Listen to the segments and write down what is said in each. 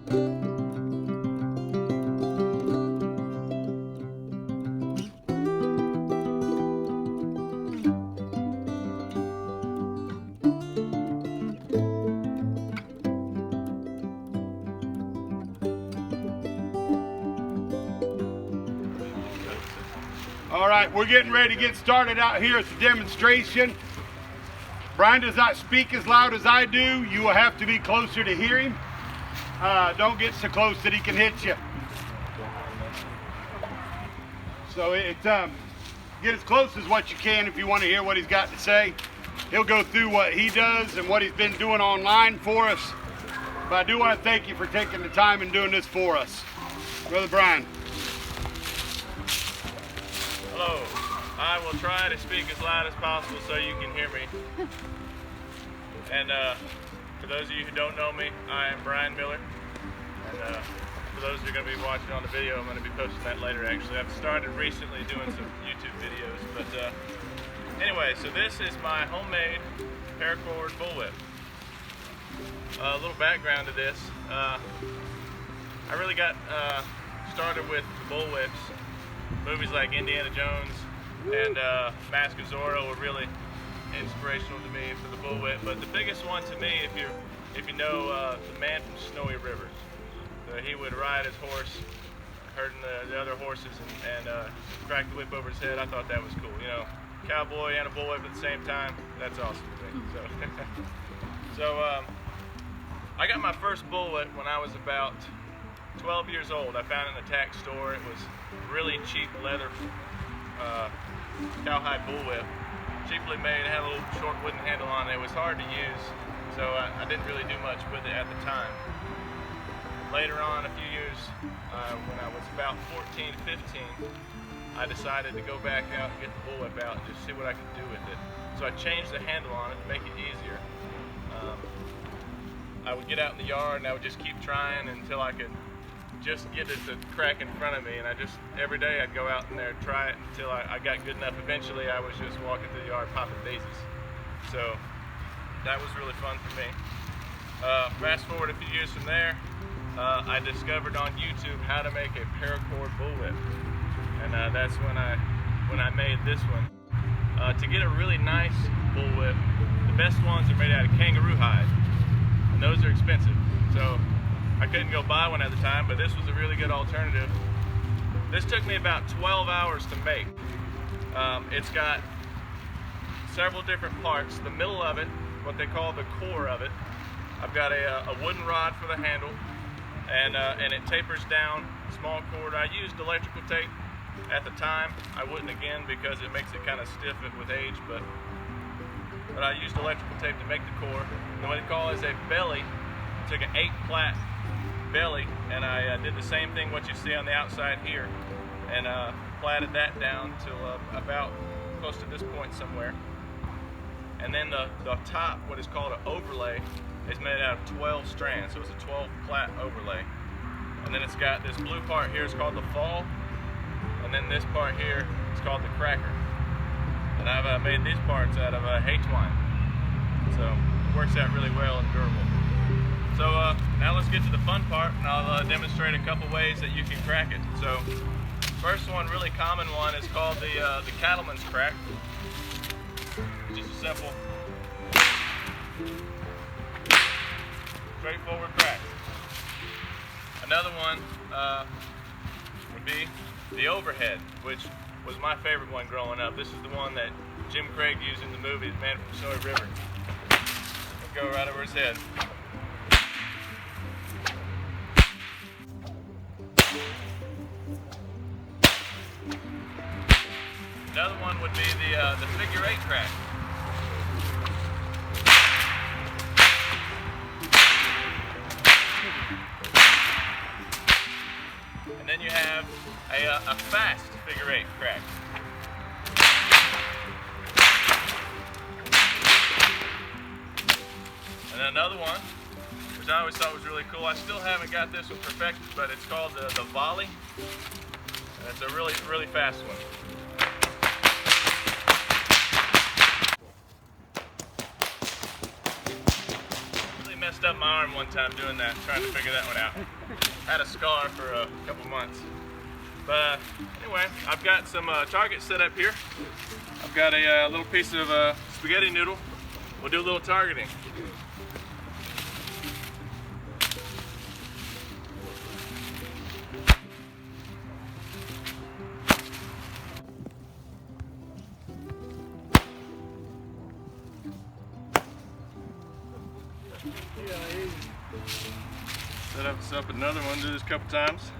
All right, we're getting ready to get started out here at the demonstration. Brian does not speak as loud as I do. You will have to be closer to hear him. Don't get so close that he can hit you. So get as close as what you can if you want to hear what he's got to say. He'll go through what he does and what he's been doing online for us. But I do want to thank you for taking the time and doing this for us. Brother Brian. Hello. I will try to speak as loud as possible so you can hear me. And for those of you who don't know me, I am Brian Miller. And for those who are going to be watching on the video, I'm going to be posting that later actually. I've started recently doing some YouTube videos. But anyway, so this is my homemade Paracord Bullwhip. A little background to this. I really got started with the Bullwhips. Movies like Indiana Jones and Mask of Zorro were really inspirational to me for the Bullwhip. But the biggest one to me, if you know the man from Snowy Rivers, he would ride his horse, herding the other horses, and crack the whip over his head. I thought that was cool. You know, cowboy and a bullwhip at the same time. That's awesome to me. So I got my first Bullwhip when I was about 12 years old. I found it in a tack store. It was really cheap leather cowhide bullwhip, cheaply made. It had a little short wooden handle on it. It was hard to use, so I didn't really do much with it at the time. Later on, a few years, when I was about 14, 15, I decided to go back out and get the Bullwhip out and just see what I could do with it. So I changed the handle on it to make it easier. I would get out in the yard and I would just keep trying until I could just get it to crack in front of me, and every day I'd go out in there and try it until I got good enough. Eventually I was just walking through the yard popping daisies. So that was really fun for me. Fast forward a few years from there, I discovered on YouTube how to make a Paracord Bullwhip, and that's when I made this one. To get a really nice Bullwhip, the best ones are made out of kangaroo hide, and those are expensive. So I couldn't go buy one at the time, but this was a really good alternative. This took me about 12 hours to make. It's got several different parts. The middle of it, what they call the core of it, I've got a wooden rod for the handle, and it tapers down, small cord. I used electrical tape at the time. I wouldn't again because it makes it kind of stiff with age, but I used electrical tape to make the core. And what they call is a belly. I took an 8-plat belly, and I did the same thing what you see on the outside here, and platted that down to about close to this point somewhere. And then the top, what is called an overlay, is made out of 12 strands, so it's a 12-plat overlay. And then it's got this blue part here is called the fall, and then this part here is called the cracker. And I've made these parts out of hay twine, so it works out really well and durable. So now let's get to the fun part, and I'll demonstrate a couple ways that you can crack it. So first one, really common one, is called the cattleman's crack. Just a simple, straightforward crack. Another one would be the overhead, which was my favorite one growing up. This is the one that Jim Craig used in the movie, The Man from Snowy River. It'll go right over his head. Another one would be the figure 8 crack. And then you have a fast figure 8 crack. And another one, which I always thought was really cool. I still haven't got this one perfected, but it's called the volley. And it's a really, really fast one. stubbed my arm one time doing that, trying to figure that one out. Had a scar for a couple months. But anyway, I've got some targets set up here. I've got a little piece of spaghetti noodle. We'll do a little targeting. Set up another one, do this a couple times.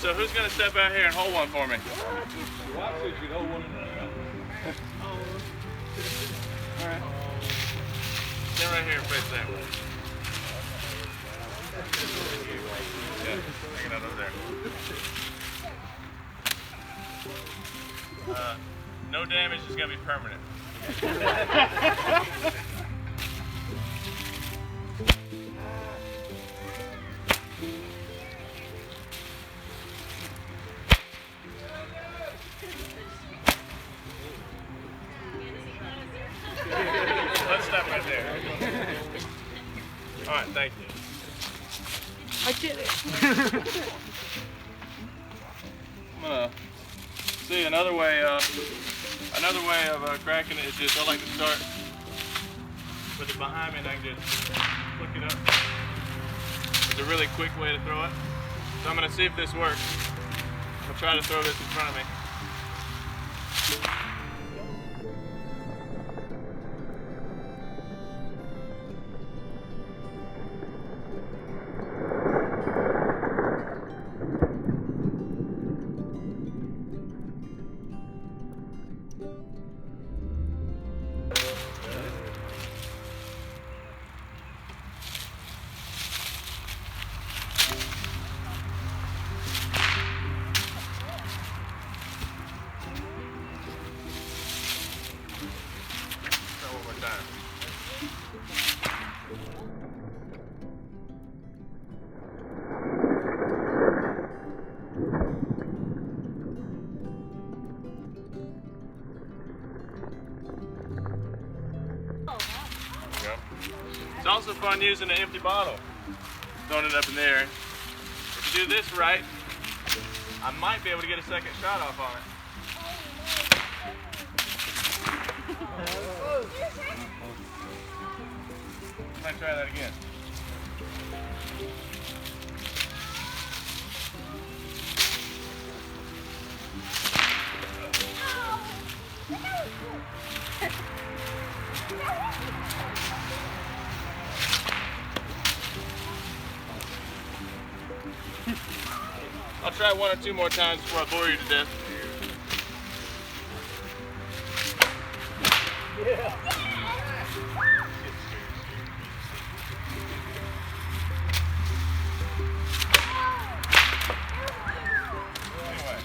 So who's gonna step out here and hold one for me? Well, I said you'd hold one another. All right. Stand right here and face that way. Yeah, hang it out over there. No damage is gonna be permanent. Let's stop right there. All right, thank you. I did it. I'm gonna see another way. Another way of cracking it is just I like to start with it behind me, and I can just flick it up. It's a really quick way to throw it. So I'm gonna see if this works. I'll try to throw this in front of me. It's also fun using an empty bottle, throwing it up in the air. If you do this right, I might be able to get a second shot off on it. I might try that again. I'll try one or two more times before I bore you to death. Yeah. Anyway,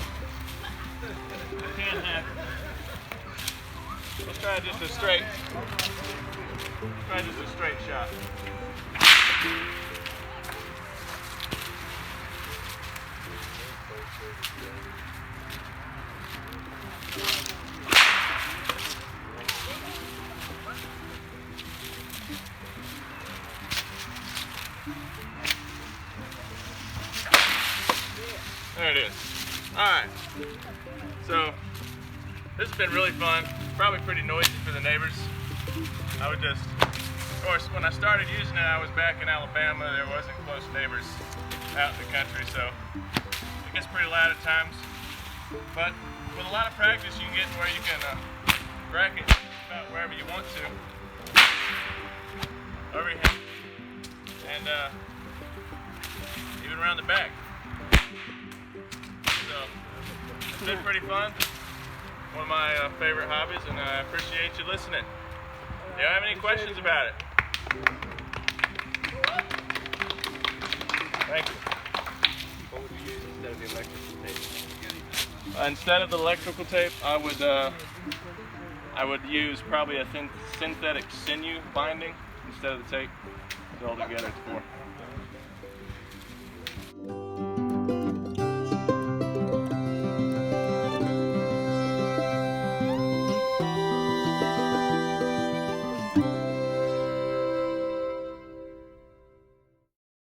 can't happen. Let's try just a straight. Try just a straight shot. There it is. Alright. So, this has been really fun. Probably pretty noisy for the neighbors. I would just, of course, when I started using it, I was back in Alabama. There wasn't close neighbors out in the country, so it gets pretty loud at times. But with a lot of practice, you can get to where you can crack it about wherever you want to. Over your head. And even around the back. So, it's been pretty fun. One of my favorite hobbies, and I appreciate you listening. Do you have any questions about it? Thank you. What would you use instead of the electric tape? Instead of the electrical tape, I would use probably a synthetic sinew binding instead of the tape. So altogether it's 4.